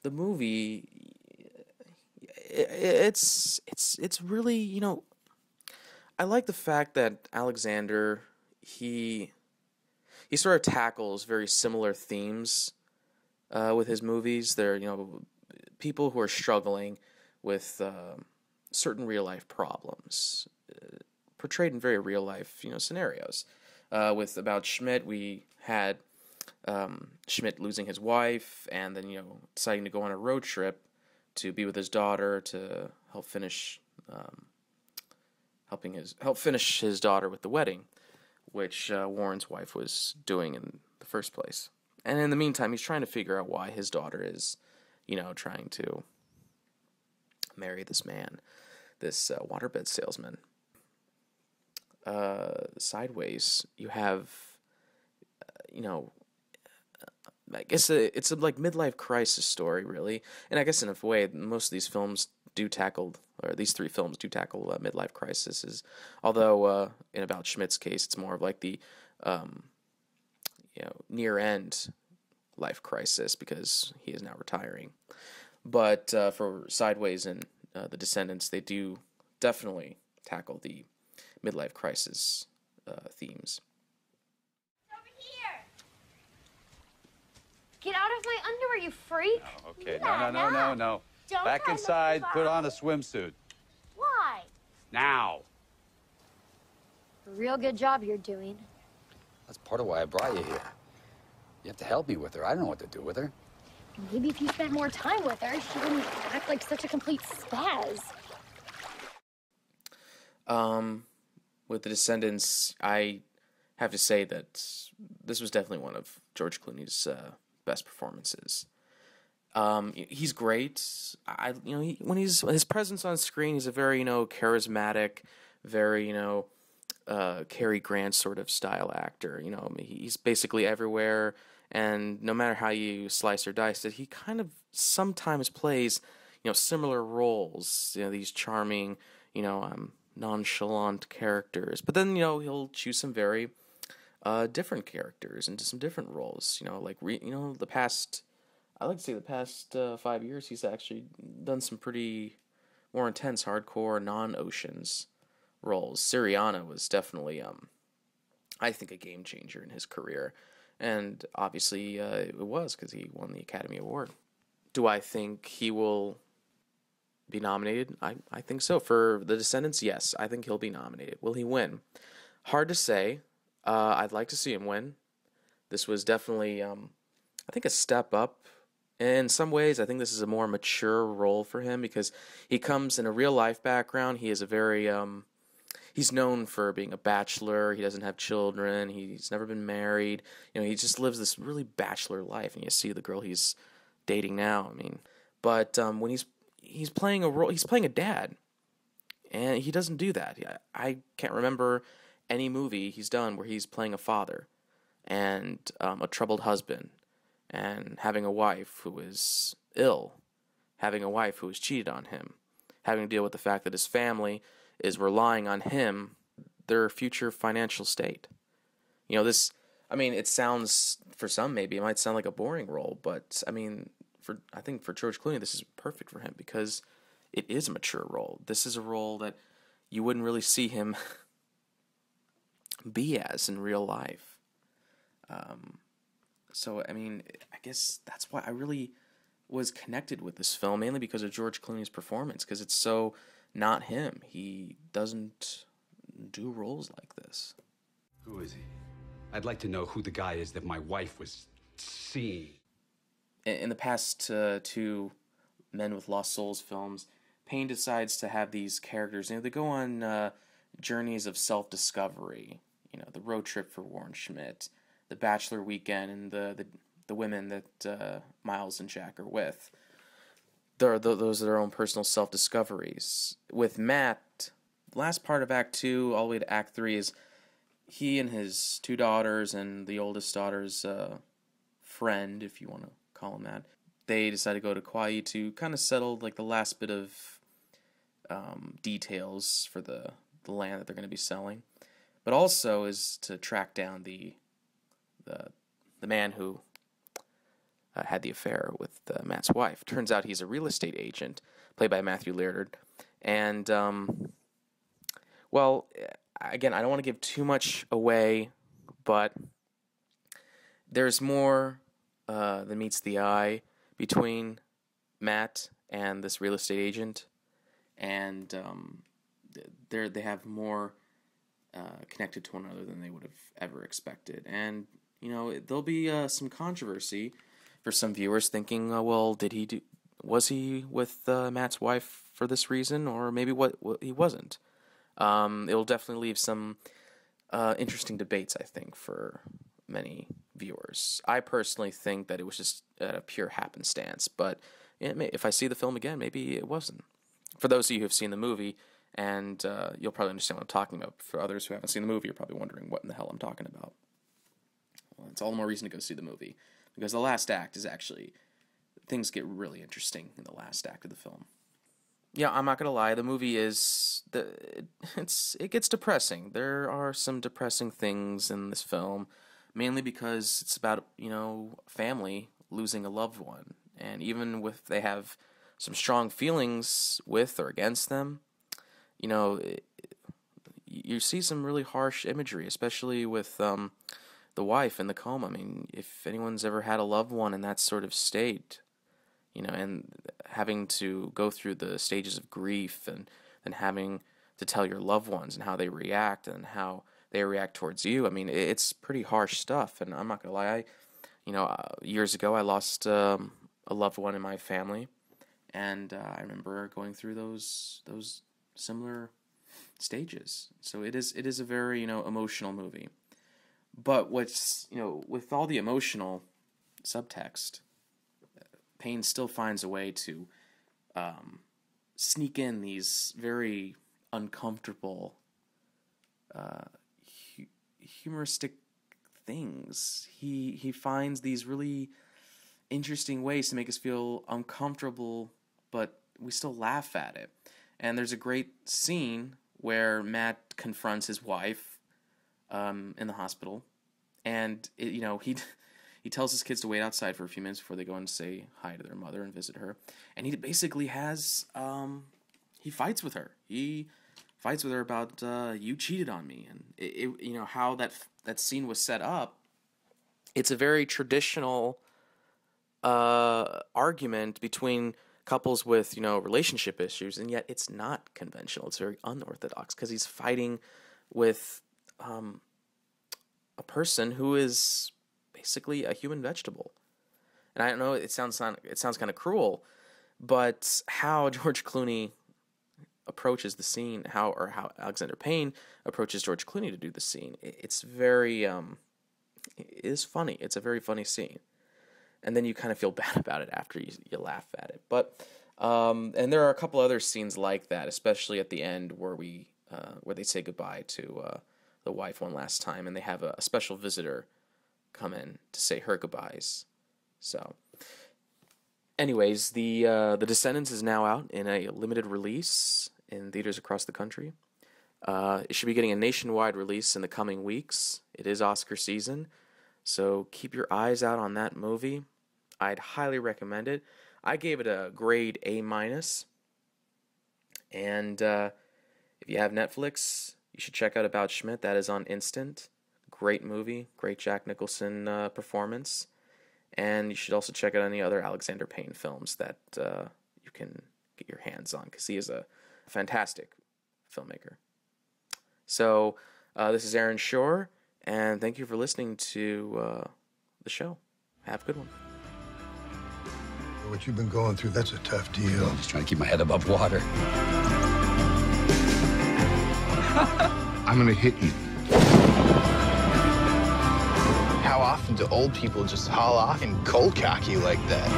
the movie, it's really, I like the fact that Alexander, he sort of tackles very similar themes with his movies. They're, people who are struggling with certain real life problems, portrayed in very real life, scenarios. With About Schmidt, we had Schmidt losing his wife, and then deciding to go on a road trip to be with his daughter to help finish help finish his daughter with the wedding, which Warren's wife was doing in the first place. And in the meantime, he's trying to figure out why his daughter is, trying to marry this man, this waterbed salesman. Sideways, you have, I guess it's a like midlife crisis story, really. And I guess in a way, most of these films do tackle, or these three films do tackle midlife crises. Although in About Schmidt's case, it's more of like the near end life crisis because he is now retiring. But for Sideways and the Descendants, they do definitely tackle the midlife crisis themes. Over here! Get out of my underwear, you freak! No, okay, no. Don't Back inside, put on a swimsuit. Why? Now! A real good job you're doing. That's part of why I brought you here. You have to help me with her. I don't know what to do with her. Maybe if you spent more time with her, she wouldn't act like such a complete spaz. With the Descendants, I have to say that this was definitely one of George Clooney's best performances. He's great. When his presence on screen, he's a very charismatic, very Cary Grant sort of style actor. He's basically everywhere, and no matter how you slice or dice it, he kind of sometimes plays similar roles. These charming, nonchalant characters, but then he'll choose some very different characters into some different roles. The past, I like to say the past 5 years, he's actually done some pretty more intense, hardcore, non-Oceans roles. Syriana was definitely, I think, a game changer in his career, and obviously it was because he won the Academy Award. Do I think he will be nominated? I think so. For The Descendants, yes, I think he'll be nominated. Will he win? Hard to say. I'd like to see him win. This was definitely, I think, a step up. In some ways, I think this is a more mature role for him because he comes in a real-life background. He is a very, he's known for being a bachelor. He doesn't have children. He's never been married. He just lives this really bachelor life. And you see the girl he's dating now. But when he's playing a role, he's playing a dad, and he doesn't do that. I can't remember any movie he's done where he's playing a father and a troubled husband and having a wife who is ill, having a wife who has cheated on him, having to deal with the fact that his family is relying on him, their future financial state. It sounds, for some maybe, it might sound like a boring role, but I think for George Clooney, this is perfect for him because it is a mature role. This is a role that you wouldn't really see him be as in real life. I guess that's why I really was connected with this film, mainly because of George Clooney's performance, because it's so not him. He doesn't do roles like this. Who is he? I'd like to know who the guy is that my wife was seeing. In the past two Men with Lost Souls films, Payne decides to have these characters, they go on journeys of self-discovery. The road trip for Warren Schmidt, the bachelor weekend, and the women that Miles and Jack are with. Those are their own personal self-discoveries. With Matt, the last part of Act 2 all the way to Act 3 is he and his two daughters and the oldest daughter's friend, if you want to call him that. They decide to go to Kauai to kind of settle the last bit of details for the land that they're going to be selling, but also is to track down the man who had the affair with Matt's wife. Turns out he's a real estate agent, played by Matthew Lillard. And, well, again, I don't want to give too much away, but there's more than meets the eye between Matt and this real estate agent. And they have more connected to one another than they would have ever expected. And, there'll be some controversy for some viewers thinking, well, was he with Matt's wife for this reason, or maybe what he wasn't? It will definitely leave some interesting debates, I think, for many viewers. I personally think that it was just a pure happenstance, but if I see the film again, maybe it wasn't. For those of you who have seen the movie, and you'll probably understand what I'm talking about. For others who haven't seen the movie, you're probably wondering what in the hell I'm talking about. Well, it's all the more reason to go see the movie, because the last act is actually, things get really interesting in the last act of the film. Yeah, I'm not gonna lie, the movie it gets depressing. There are some depressing things in this film, mainly because it's about, family losing a loved one. And even if they have some strong feelings with or against them, you see some really harsh imagery, especially with the wife in the coma. I mean, if anyone's ever had a loved one in that sort of state, and having to go through the stages of grief and having to tell your loved ones and how they react and how they react towards you, I mean, it's pretty harsh stuff. And I'm not gonna lie, years ago I lost a loved one in my family, and I remember going through those similar stages. So it is a very, emotional movie. But what's, with all the emotional subtext, Payne still finds a way to sneak in these very uncomfortable, humoristic things. He finds these really interesting ways to make us feel uncomfortable, but we still laugh at it. And there's a great scene where Matt confronts his wife in the hospital, and he tells his kids to wait outside for a few minutes before they go and say hi to their mother and visit her. And he basically has he fights with her. He fights with her about you cheated on me, and how that scene was set up. It's a very traditional argument between couples with, relationship issues, and yet it's not conventional. It's very unorthodox, because he's fighting with a person who is basically a human vegetable. And I don't know, it sounds kind of cruel, but how George Clooney approaches the scene, how Alexander Payne approaches George Clooney to do the scene, it's very it is funny. It's a very funny scene. And then you kind of feel bad about it after you laugh at it. But and there are a couple other scenes like that, especially at the end where they say goodbye to the wife one last time, and they have a special visitor come in to say her goodbyes. So, anyways, the Descendants is now out in a limited release in theaters across the country. It should be getting a nationwide release in the coming weeks. It is Oscar season, so keep your eyes out on that movie. I'd highly recommend it. I gave it a grade A-. And if you have Netflix, you should check out About Schmidt. That is on Instant. Great movie. Great Jack Nicholson performance. And you should also check out any other Alexander Payne films that you can get your hands on, because he is a fantastic filmmaker. So this is Aaron Shore, and thank you for listening to the show. Have a good one. What you've been going through, that's a tough deal. I'm just trying to keep my head above water. I'm gonna hit you. How often do old people just haul off in cold cocky like that?